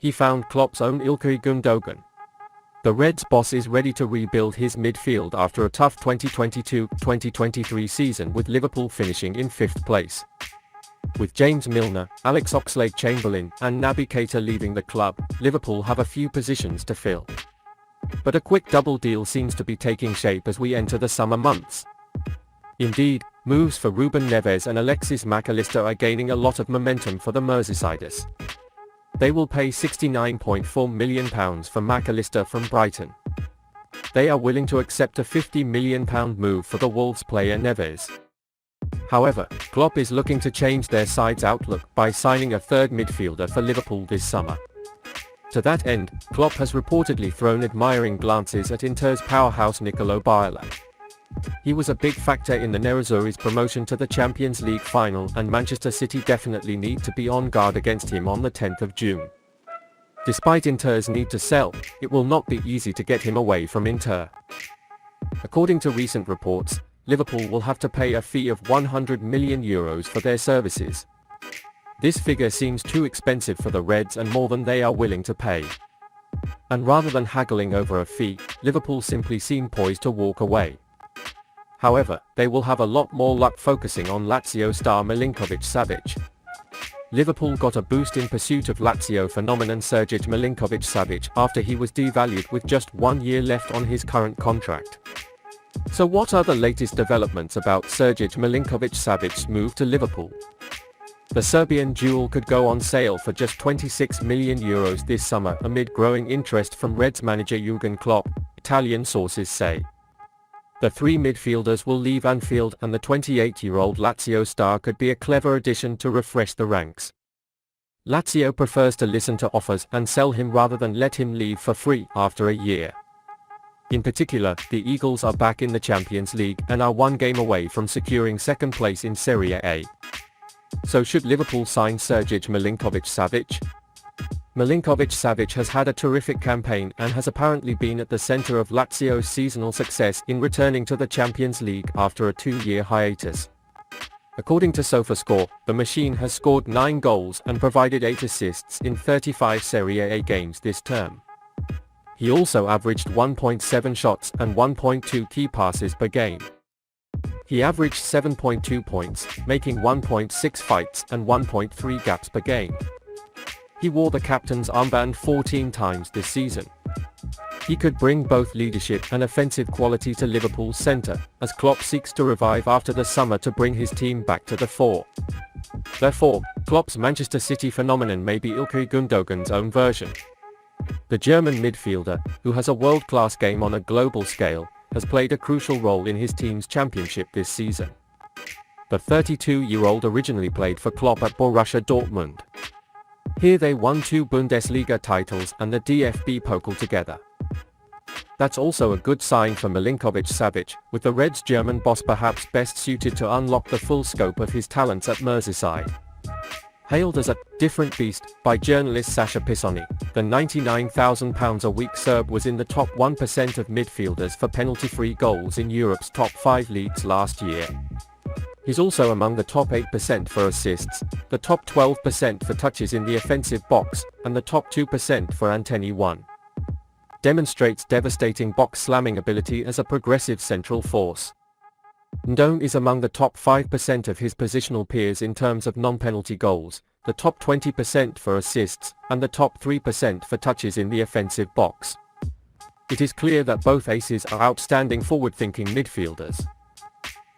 he found Klopp's own Ilkay Gundogan. The Reds boss is ready to rebuild his midfield after a tough 2022-2023 season, with Liverpool finishing in 5th place. With James Milner, Alex Oxlade-Chamberlain and Naby Keita leaving the club, Liverpool have a few positions to fill. But a quick double deal seems to be taking shape as we enter the summer months. Indeed, moves for Ruben Neves and Alexis Mac Allister are gaining a lot of momentum for the Merseysiders. They will pay £69.4 million for Mac Allister from Brighton. They are willing to accept a £50 million move for the Wolves player Neves. However, Klopp is looking to change their side's outlook by signing a third midfielder for Liverpool this summer. To that end, Klopp has reportedly thrown admiring glances at Inter's powerhouse Nicolo Barella. He was a big factor in the Nerazzurri's promotion to the Champions League final, and Manchester City definitely need to be on guard against him on the 10th of June. Despite Inter's need to sell, it will not be easy to get him away from Inter. According to recent reports, Liverpool will have to pay a fee of €100 million for their services. This figure seems too expensive for the Reds and more than they are willing to pay. And rather than haggling over a fee, Liverpool simply seem poised to walk away. However, they will have a lot more luck focusing on Lazio star Milinkovic-Savic. Liverpool got a boost in pursuit of Lazio phenomenon Sergej Milinkovic-Savic after he was devalued with just 1 year left on his current contract. So what are the latest developments about Sergej Milinkovic-Savic's move to Liverpool? The Serbian jewel could go on sale for just €26 million this summer amid growing interest from Reds manager Jürgen Klopp, Italian sources say. The three midfielders will leave Anfield, and the 28-year-old Lazio star could be a clever addition to refresh the ranks. Lazio prefers to listen to offers and sell him rather than let him leave for free after a year. In particular, the Eagles are back in the Champions League and are one game away from securing second place in Serie A. So should Liverpool sign Sergej Milinkovic-Savic? Milinkovic-Savic has had a terrific campaign and has apparently been at the center of Lazio's seasonal success in returning to the Champions League after a 2-year hiatus. According to SofaScore, the machine has scored 9 goals and provided 8 assists in 35 Serie A games this term. He also averaged 1.7 shots and 1.2 key passes per game. He averaged 7.2 points, making 1.6 fights and 1.3 gaps per game. He wore the captain's armband 14 times this season. He could bring both leadership and offensive quality to Liverpool's centre, as Klopp seeks to revive after the summer to bring his team back to the fore. Therefore, Klopp's Manchester City phenomenon may be Ilkay Gundogan's own version. The German midfielder, who has a world-class game on a global scale, has played a crucial role in his team's championship this season. The 32-year-old originally played for Klopp at Borussia Dortmund. Here they won 2 Bundesliga titles and the DFB Pokal together. That's also a good sign for Milinkovic-Savic, with the Reds' German boss perhaps best suited to unlock the full scope of his talents at Merseyside. Hailed as a different beast by journalist Sasha Pisoni, the £99,000 a week Serb was in the top 1% of midfielders for penalty-free goals in Europe's top 5 leagues last year. He's also among the top 8% for assists, the top 12% for touches in the offensive box, and the top 2% for Anteny 1. Demonstrates devastating box-slamming ability as a progressive central force. Ndone is among the top 5% of his positional peers in terms of non-penalty goals, the top 20% for assists, and the top 3% for touches in the offensive box. It is clear that both aces are outstanding forward-thinking midfielders.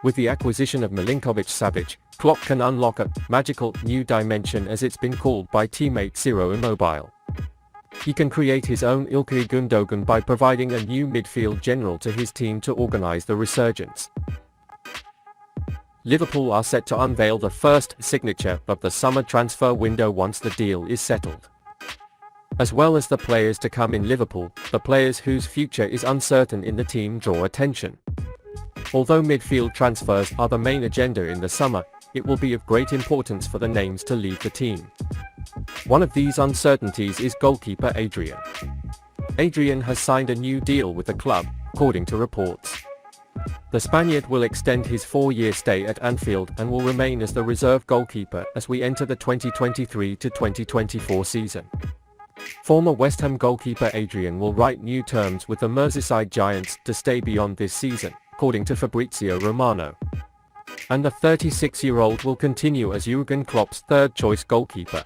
With the acquisition of Milinkovic-Savic, Klopp can unlock a magical new dimension, as it's been called by teammate Ciro Immobile. He can create his own Ilkay Gundogan by providing a new midfield general to his team to organize the resurgence. Liverpool are set to unveil the first signature of the summer transfer window once the deal is settled. As well as the players to come in Liverpool, the players whose future is uncertain in the team draw attention. Although midfield transfers are the main agenda in the summer, it will be of great importance for the names to leave the team. One of these uncertainties is goalkeeper Adrian. Adrian has signed a new deal with the club, according to reports. The Spaniard will extend his 4-year stay at Anfield and will remain as the reserve goalkeeper as we enter the 2023-2024 season. Former West Ham goalkeeper Adrian will write new terms with the Merseyside Giants to stay beyond this season, according to Fabrizio Romano. And the 36-year-old will continue as Jürgen Klopp's third-choice goalkeeper.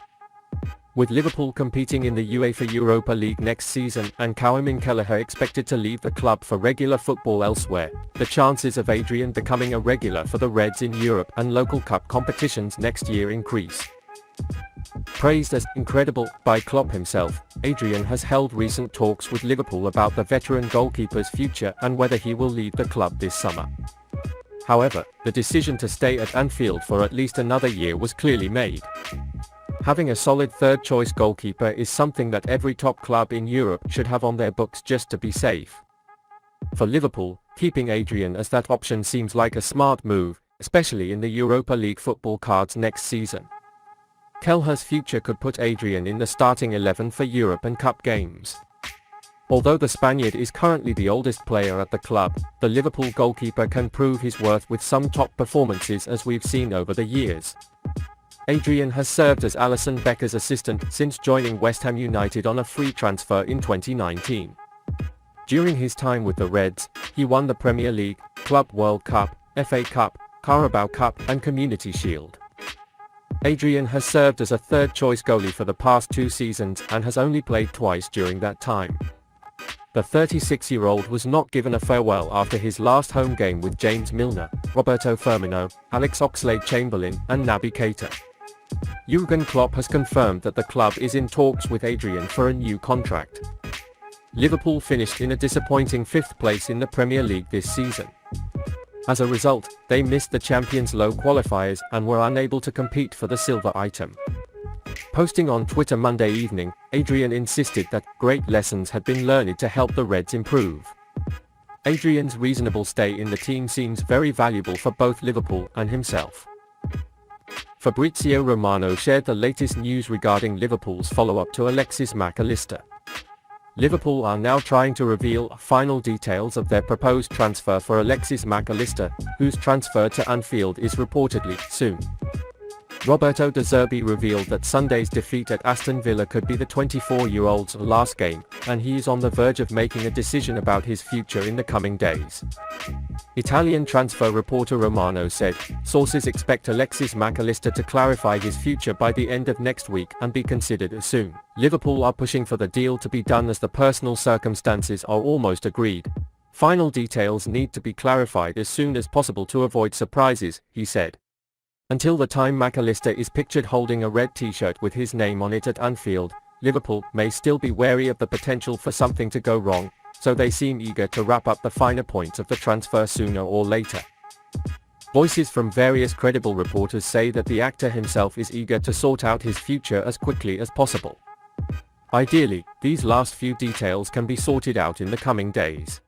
With Liverpool competing in the UEFA Europa League next season and Kevin Kelleher expected to leave the club for regular football elsewhere, the chances of Adrian becoming a regular for the Reds in Europe and local cup competitions next year increase. Praised as incredible by Klopp himself, Adrian has held recent talks with Liverpool about the veteran goalkeeper's future and whether he will leave the club this summer. However, the decision to stay at Anfield for at least another year was clearly made. Having a solid third-choice goalkeeper is something that every top club in Europe should have on their books just to be safe. For Liverpool, keeping Adrian as that option seems like a smart move, especially in the Europa League football cards next season. Kelleher's future could put Adrian in the starting 11 for Europe and Cup games. Although the Spaniard is currently the oldest player at the club, the Liverpool goalkeeper can prove his worth with some top performances as we've seen over the years. Adrian has served as Alisson Becker's assistant since joining West Ham United on a free transfer in 2019. During his time with the Reds, he won the Premier League, Club World Cup, FA Cup, Carabao Cup and Community Shield. Adrian has served as a third-choice goalie for the past 2 seasons and has only played twice during that time. The 36-year-old was not given a farewell after his last home game with James Milner, Roberto Firmino, Alex Oxlade-Chamberlain and Naby Keita. Jürgen Klopp has confirmed that the club is in talks with Adrian for a new contract. Liverpool finished in a disappointing 5th place in the Premier League this season. As a result, they missed the Champions League qualifiers and were unable to compete for the silver item. Posting on Twitter Monday evening, Adrian insisted that great lessons had been learned to help the Reds improve. Adrian's reasonable stay in the team seems very valuable for both Liverpool and himself. Fabrizio Romano shared the latest news regarding Liverpool's follow-up to Alexis Mac Allister. Liverpool are now trying to reveal final details of their proposed transfer for Alexis Mac Allister, whose transfer to Anfield is reportedly soon. Roberto De Zerbi revealed that Sunday's defeat at Aston Villa could be the 24-year-old's last game, and he is on the verge of making a decision about his future in the coming days. Italian transfer reporter Romano said, sources expect Alexis Mac Allister to clarify his future by the end of next week and be considered as soon. Liverpool are pushing for the deal to be done as the personal circumstances are almost agreed. Final details need to be clarified as soon as possible to avoid surprises, he said. Until the time Mac Allister is pictured holding a red t-shirt with his name on it at Anfield, Liverpool may still be wary of the potential for something to go wrong, so they seem eager to wrap up the finer points of the transfer sooner or later. Voices from various credible reporters say that the actor himself is eager to sort out his future as quickly as possible. Ideally, these last few details can be sorted out in the coming days.